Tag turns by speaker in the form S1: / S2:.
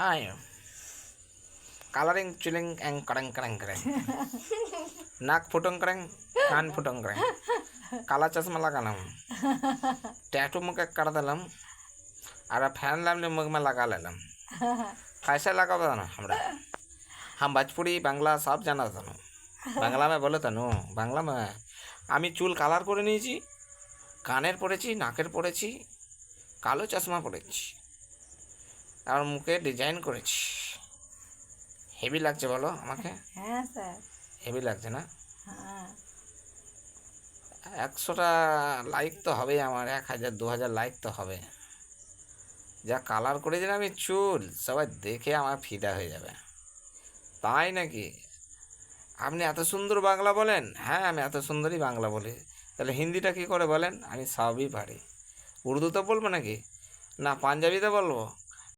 S1: high colouring চুলিং Ang কড়াং কড়াং কড়াং নাক ফুটং কড়াং কান ফুটং কড়াং কালা চশমা লাগালাম टैटू मुझे कर दिलम और फैन लामले मुख में लगा लेलम कैसे लगा ना हमरा हम भोजपुरी बांग्ला सब जाना था बांग्ला में बोले तनु बांग्ला में আমি চুল কালার করে নিয়েছি কানের পরেছি নাকের পরেছি কালো চশমা পরেছি আর মুখে ডিজাইন করেছি হেভি লাগছে বলো আমাকে
S2: হ্যাঁ স্যার
S1: হেভি লাগছে না
S2: হ্যাঁ
S1: 100টা লাইক তো হবেই আমার 1000 2000 লাইক তো হবে যা কালার করেছি না আমি চুল সবাই দেখে আমার ফিদা হয়ে যাবে তাই নাকি আপনি এত সুন্দর বাংলা বলেন হ্যাঁ আমি এত সুন্দরই বাংলা বলি তাহলে হিন্দিটা কী করে বলেন আমি সবই পারি উর্দু তো বলবো নাকি না পাঞ্জাবিতে বলবো